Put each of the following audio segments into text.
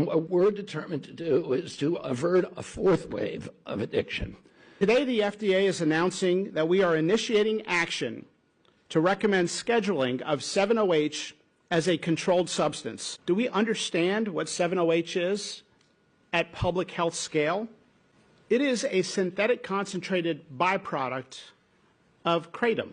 What we're determined to do is to avert a fourth wave of addiction. Today, the FDA is announcing that we are initiating action to recommend scheduling of 7-OH as a controlled substance. Do we understand what 7-OH is at public health scale? It is a synthetic concentrated byproduct of Kratom.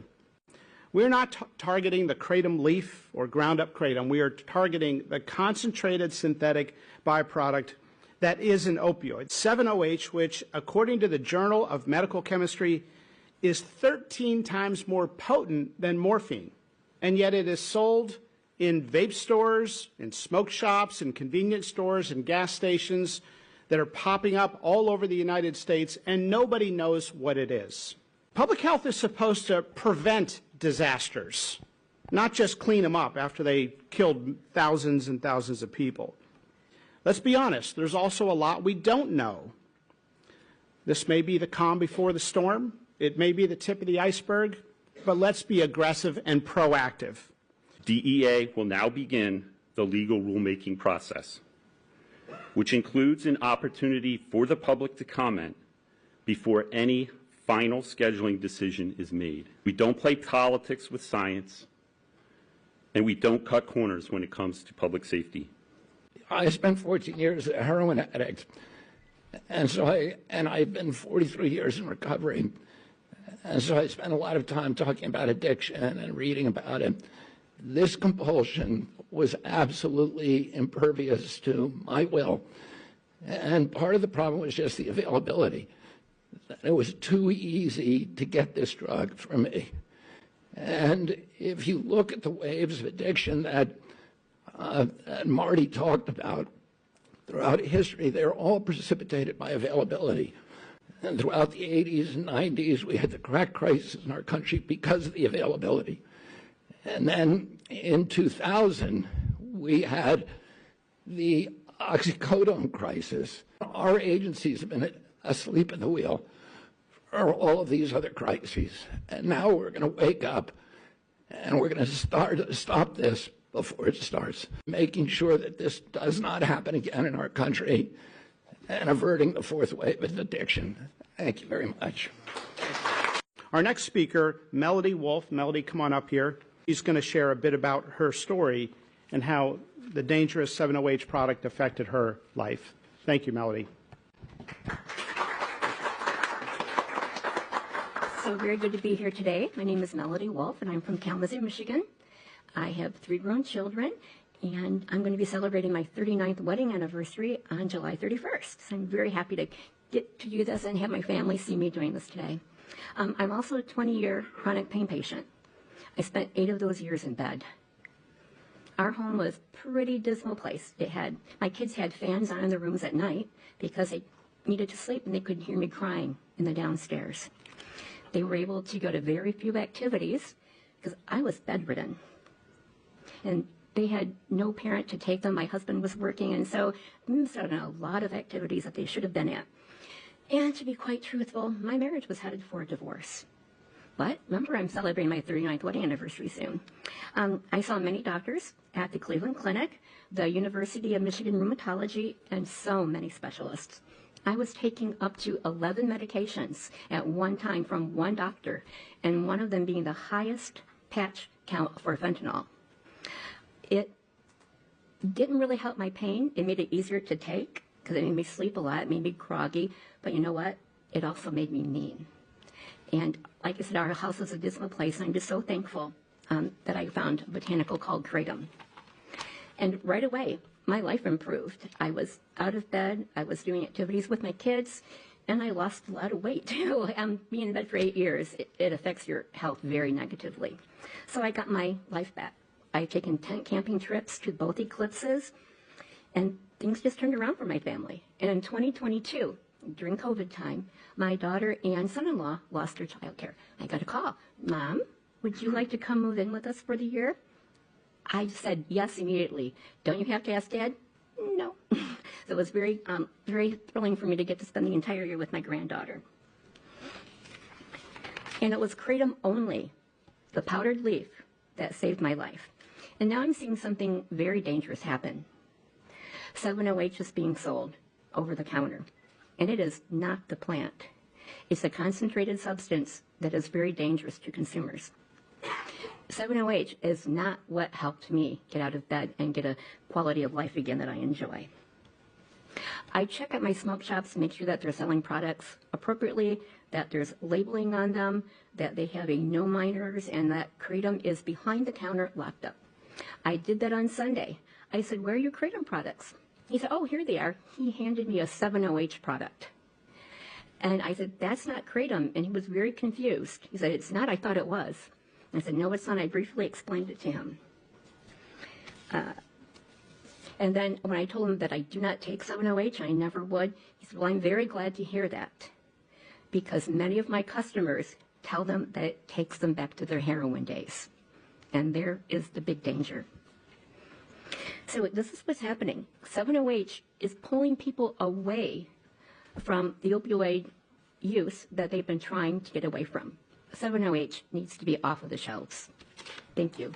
We're not targeting the Kratom leaf or ground up Kratom. We are targeting the concentrated synthetic byproduct that is an opioid. 7-OH, which according to the Journal of Medical Chemistry is 13 times more potent than morphine. And yet it is sold in vape stores, in smoke shops, in convenience stores, and gas stations that are popping up all over the United States, and nobody knows what it is. Public health is supposed to prevent disasters, not just clean them up after they killed thousands and thousands of people. Let's be honest, there's also a lot we don't know. This may be the calm before the storm. It may be the tip of the iceberg, but let's be aggressive and proactive. DEA will now begin the legal rulemaking process, which includes an opportunity for the public to comment before any final scheduling decision is made. We don't play politics with science, and we don't cut corners when it comes to public safety. I spent 14 years as a heroin addict, and I've been 43 years in recovery. And so I spent a lot of time talking about addiction and reading about it. This compulsion was absolutely impervious to my will. And part of the problem was just the availability. It was too easy to get this drug for me. And if you look at the waves of addiction that Marty talked about throughout history, they're all precipitated by availability. And throughout the 80s and 90s, we had the crack crisis in our country because of the availability. And then in 2000, we had the oxycodone crisis. Our agencies have been asleep at the wheel for all of these other crises. And now we're going to wake up and we're going to stop this before it starts, making sure that this does not happen again in our country and averting the fourth wave of addiction. Thank you very much. Our next speaker, Melody Wolf. Melody, come on up here. She's going to share a bit about her story and how the dangerous 7-OH product affected her life. Thank you, Melody. So very good to be here today. My name is Melody Wolf, and I'm from Kalamazoo, Michigan. I have 3 grown children, and I'm going to be celebrating my 39th wedding anniversary on July 31st. So I'm very happy to get to do this and have my family see me doing this today. I'm also a 20-year chronic pain patient. I spent 8 of those years in bed. Our home was a pretty dismal place. My kids had fans on in the rooms at night because they needed to sleep and they couldn't hear me crying in the downstairs. They were able to go to very few activities because I was bedridden. And they had no parent to take them. My husband was working, and so I missed out on a lot of activities that they should have been at. And to be quite truthful, my marriage was headed for a divorce. But remember, I'm celebrating my 39th wedding anniversary soon. I saw many doctors at the Cleveland Clinic, the University of Michigan Rheumatology, and so many specialists. I was taking up to 11 medications at one time from one doctor, and one of them being the highest patch count for fentanyl. It didn't really help my pain. It made it easier to take because it made me sleep a lot. It made me groggy. But you know what? It also made me mean. And like I said, our house is a dismal place, and I'm just so thankful that I found a botanical called Kratom. And right away, my life improved. I was out of bed. I was doing activities with my kids, and I lost a lot of weight, too. Being in bed for 8 years, it affects your health very negatively. So I got my life back. I've taken tent camping trips to both eclipses, and things just turned around for my family. And in 2022, during COVID time, my daughter and son-in-law lost their child care. I got a call. Mom, would you like to come move in with us for the year? I said yes immediately. Don't you have to ask Dad? No. So it was very thrilling for me to get to spend the entire year with my granddaughter. And it was Kratom only, the powdered leaf, that saved my life. And now I'm seeing something very dangerous happen. 7-OH is being sold over the counter, and it is not the plant. It's a concentrated substance that is very dangerous to consumers. 7-OH is not what helped me get out of bed and get a quality of life again that I enjoy. I check at my smoke shops to make sure that they're selling products appropriately, that there's labeling on them, that they have a no minors, and that Kratom is behind the counter locked up. I did that on Sunday. I said, "Where are your Kratom products?" He said, "Oh, here they are." He handed me a 7-OH product. And I said, "That's not Kratom." And he was very confused. He said, "It's not, I thought it was." I said, "No, it's not." I briefly explained it to him. And then when I told him that I do not take 7-OH, I never would, he said, "Well, I'm very glad to hear that, because many of my customers tell them that it takes them back to their heroin days." And there is the big danger. So this is what's happening. 7-OH is pulling people away from the opioid use that they've been trying to get away from. 7-OH needs to be off of the shelves. Thank you.